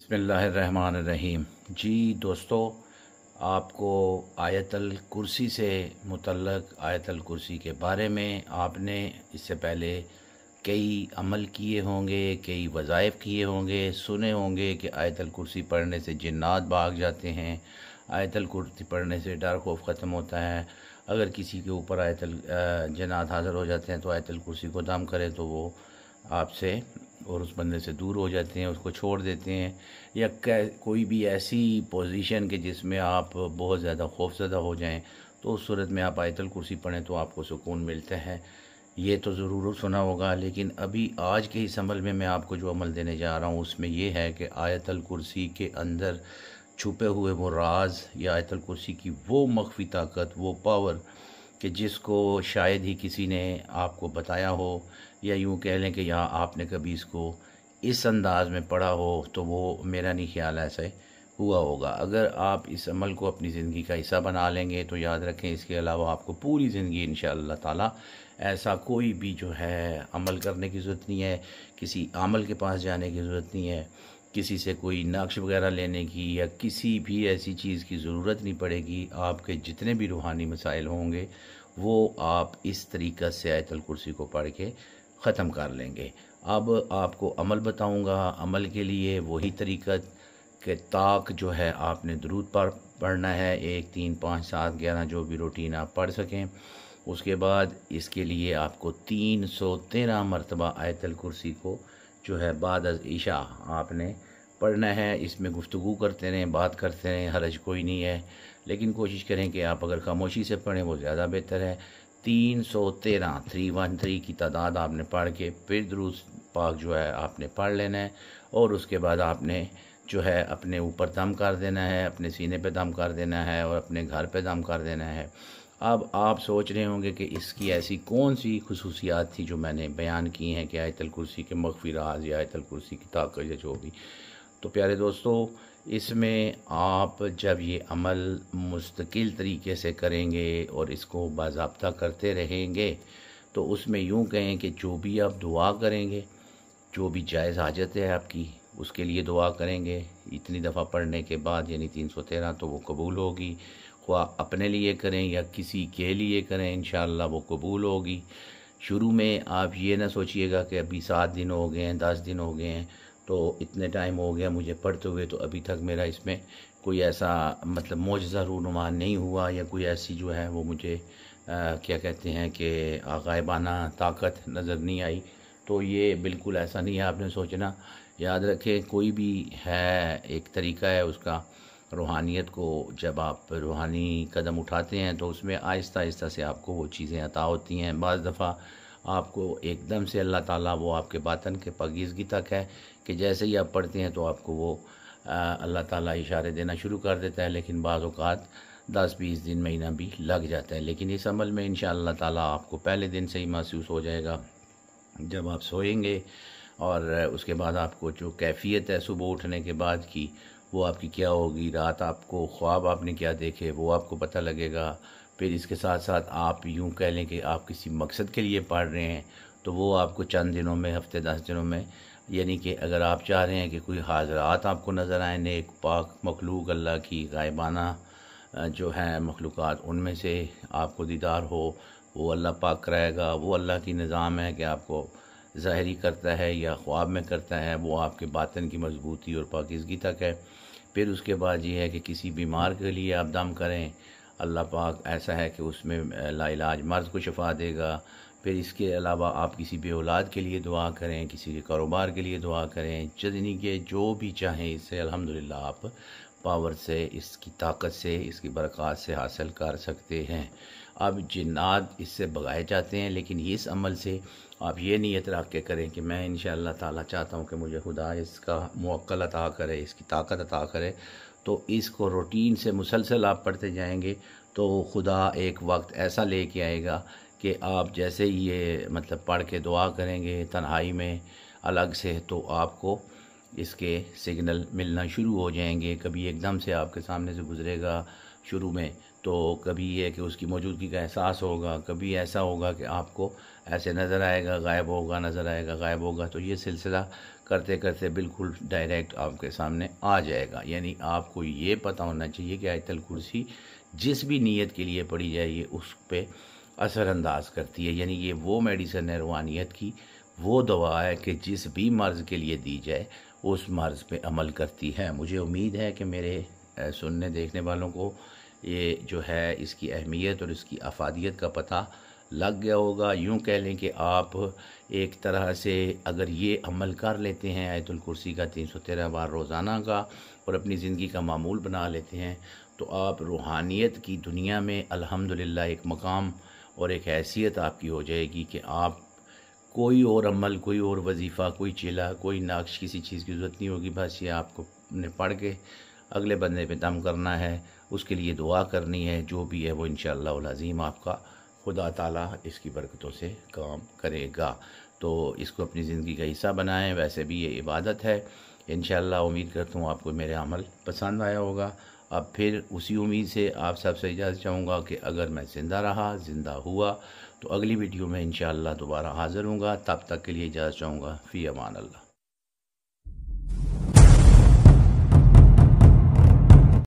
बिस्मिल्लाहिर्रहमानिर्रहीम। जी दोस्तों, आपको आयतल कुर्सी से मुतल्लक़ आयतल कुर्सी के बारे में आपने इससे पहले कई अमल किए होंगे, कई वज़ाइफ किए होंगे, सुने होंगे कि आयतल कुर्सी पढ़ने से जिन्नात भाग जाते हैं, आयतल कुर्सी पढ़ने से डर खौफ ख़त्म होता है। अगर किसी के ऊपर आयतल जिन्नात हाज़िर हो जाते हैं तो आयतल कुर्सी को दम करें तो वो आपसे और उस बंदे से दूर हो जाते हैं, उसको छोड़ देते हैं। या कोई भी ऐसी पोजीशन के जिसमें आप बहुत ज़्यादा खौफज़दा हो जाएं तो उस सूरत में आप आयतल कुर्सी पढ़ें तो आपको सुकून मिलता है। ये तो ज़रूर सुना होगा, लेकिन अभी आज के इस अमल में मैं आपको जो अमल देने जा रहा हूँ उसमें ये है कि आयतल कुर्सी के अंदर छुपे हुए वो राज या आयतल कुर्सी की वो मख्फी ताकत, वो पावर कि जिसको शायद ही किसी ने आपको बताया हो, या यूँ कह लें कि यहाँ आपने कभी इसको इस अंदाज में पढ़ा हो, तो वो मेरा नहीं ख्याल ऐसे हुआ होगा। अगर आप इस अमल को अपनी ज़िंदगी का हिस्सा बना लेंगे तो याद रखें, इसके अलावा आपको पूरी ज़िंदगी इंशाअल्लाह ताला ऐसा कोई भी जो है अमल करने की ज़रूरत नहीं है, किसी आमल के पास जाने की ज़रूरत नहीं है, किसी से कोई नक्श वगैरह लेने की या किसी भी ऐसी चीज़ की ज़रूरत नहीं पड़ेगी। आपके जितने भी रूहानी मसाइल होंगे वो आप इस तरीक़ा से आयतल कुर्सी को पढ़ के ख़त्म कर लेंगे। अब आपको अमल बताऊंगा। अमल के लिए वही तरीक़ा के ताक जो है आपने दुरूद पर पढ़ना है, 1 3 5 7 11 जो भी रूटीन आप पढ़ सकें। उसके बाद इसके लिए आपको 313 मरतबा आयतल कुर्सी को जो है बाद अज़ इशा आपने पढ़ना है। इसमें गुफ्तगू करते रहें, बात करते रहें, हरज कोई नहीं है, लेकिन कोशिश करें कि आप अगर खामोशी से पढ़ें वो ज़्यादा बेहतर है। 313 की तादाद आपने पढ़ के फिर दुरूद पाक जो है आपने पढ़ लेना है, और उसके बाद आपने जो है अपने ऊपर दम कर देना है, अपने सीने पे दम कर देना है और अपने घर पे दम कर देना है। अब आप सोच रहे होंगे कि इसकी ऐसी कौन सी खुसूसियात थी जो मैंने बयान की हैं कि आयतल कुर्सी के मख्फी राज या आयतल कुर्सी की ताकत या जो भी। तो प्यारे दोस्तों, इसमें आप जब ये अमल मुस्तकिल तरीके से करेंगे और इसको बाज़ाब्ता करते रहेंगे तो उसमें यूँ कहें कि जो भी आप दुआ करेंगे, जो भी जायज़ हाजत है आपकी, उसके लिए दुआ करेंगे इतनी दफ़ा पढ़ने के बाद, यानी 313, तो वो कबूल होगी। ख्वाह अपने लिए करें या किसी के लिए करें, इंशाअल्लाह वो कबूल होगी। शुरू में आप ये ना सोचिएगा कि अभी 7 दिन हो गए हैं, 10 दिन हो गए हैं, तो इतने टाइम हो गया मुझे पढ़ते हुए, तो अभी तक मेरा इसमें कोई ऐसा मतलब मोजज़ा रूनुमा नहीं हुआ, या कोई ऐसी जो है वो मुझे क्या कहते हैं कि गायबाना ताकत नज़र नहीं आई। तो ये बिल्कुल ऐसा नहीं है आपने सोचना। याद रखें, कोई भी है एक तरीक़ा है उसका। रूहानियत को जब आप रूहानी कदम उठाते हैं तो उसमें आहिस्ता आहिस्ता से आपको वो चीज़ें अता होती हैं। बाज़ दफ़ा आपको एकदम से अल्लाह ताला वो आपके बातन के पाकीज़गी तक है कि जैसे ही आप पढ़ते हैं तो आपको वो अल्लाह ताला इशारे देना शुरू कर देता है, लेकिन बाज़ औक़ात 10-20 दिन, महीना भी लग जाता है। लेकिन इस अमल में इंशाअल्लाह ताला आपको पहले दिन से ही महसूस हो जाएगा जब आप सोएंगे, और उसके बाद आपको जो कैफ़ियत है सुबह उठने के बाद की, वो आपकी क्या होगी। रात आपको ख्वाब आपने क्या देखे वो आपको पता लगेगा। फिर इसके साथ साथ आप यूँ कह लें कि आप किसी मकसद के लिए पढ़ रहे हैं तो वो आपको चंद दिनों में, हफ्ते 10 दिनों में, यानी कि अगर आप चाह रहे हैं कि कोई हाज़रात आपको नज़र आए, नेक पाक मखलूक अल्लाह की गायबाना जो है मखलूक़ात, उनमें से आपको दीदार हो, वो अल्लाह पाक कराएगा। वो अल्लाह की निज़ाम है कि आपको ज़ाहिरी करता है या ख्वाब में करता है, वो आपके बातन की मजबूती और पाकीज़गी तक है। फिर उसके बाद ये है कि किसी बीमार के लिए आप दम करें, अल्लाह पाक ऐसा है कि उसमें लाइलाज मर्ज़ को शफा देगा। फिर इसके अलावा आप किसी बे औलाद के लिए दुआ करें, किसी के कारोबार के लिए दुआ करें, यानी कि जो भी चाहें इससे अल्हम्दुलिल्लाह आप पावर से, इसकी ताकत से, इसकी बरक़ात से हासिल कर सकते हैं। अब जिन्नात इससे भगाए जाते हैं, लेकिन इस अमल से आप ये नीयत रख के करें कि मैं इंशाअल्लाह ताला चाहता हूँ कि मुझे खुदा इसका मुअक्कल अता करे, इसकी ताकत अता करे। तो इसको रूटीन से मुसलसल आप पढ़ते जाएंगे तो खुदा एक वक्त ऐसा लेके आएगा कि आप जैसे ही ये मतलब पढ़ के दुआ करेंगे तन्हाई में अलग से, तो आपको इसके सिग्नल मिलना शुरू हो जाएंगे। कभी एकदम से आपके सामने से गुजरेगा शुरू में, तो कभी ये कि उसकी मौजूदगी का एहसास होगा, कभी ऐसा होगा कि आपको ऐसे नज़र आएगा, गायब होगा, नज़र आएगा, गायब होगा। तो ये सिलसिला करते करते बिल्कुल डायरेक्ट आपके सामने आ जाएगा। यानी आपको ये पता होना चाहिए कि आयतल कुर्सी जिस भी नीयत के लिए पढ़ी जाए ये उस पर असरअंदाज करती है। यानी ये वो मेडिसिन है रूहानियत की, वो दवा है कि जिस भी मर्ज़ के लिए दी जाए उस मर्ज़ पे अमल करती है। मुझे उम्मीद है कि मेरे सुनने देखने वालों को ये जो है इसकी अहमियत और इसकी अफादियत का पता लग गया होगा। यूँ कह लें कि आप एक तरह से अगर ये अमल कर लेते हैं आयतुल कुर्सी का 313 बार रोज़ाना का और अपनी ज़िंदगी का मामूल बना लेते हैं, तो आप रूहानियत की दुनिया में अल्हम्दुलिल्लाह एक मकाम और एक हैसियत आपकी हो जाएगी कि आप कोई और अमल, कोई और वजीफ़ा, कोई चिला, कोई नक्श, किसी चीज़ की ज़रूरत नहीं होगी। बस ये आपको ने पढ़ के अगले बंदे पे दम करना है, उसके लिए दुआ करनी है, जो भी है वो इंशाअल्लाह अज़ीम आपका खुदा ताला इसकी बरकतों से काम करेगा। तो इसको अपनी ज़िंदगी का हिस्सा बनाएं। वैसे भी ये इबादत है। इंशाअल्लाह उम्मीद करता हूँ आपको मेरे अमल पसंद आया होगा। अब फिर उसी उम्मीद से आप सबसे इजाज़त चाहूँगा कि अगर मैं ज़िंदा रहा, ज़िंदा हुआ, तो अगली वीडियो में इंशाअल्लाह दोबारा हाज़िर हूँगा। तब तक के लिए इजाज़त चाहूँगा। फ़ी अमान अल्लाह।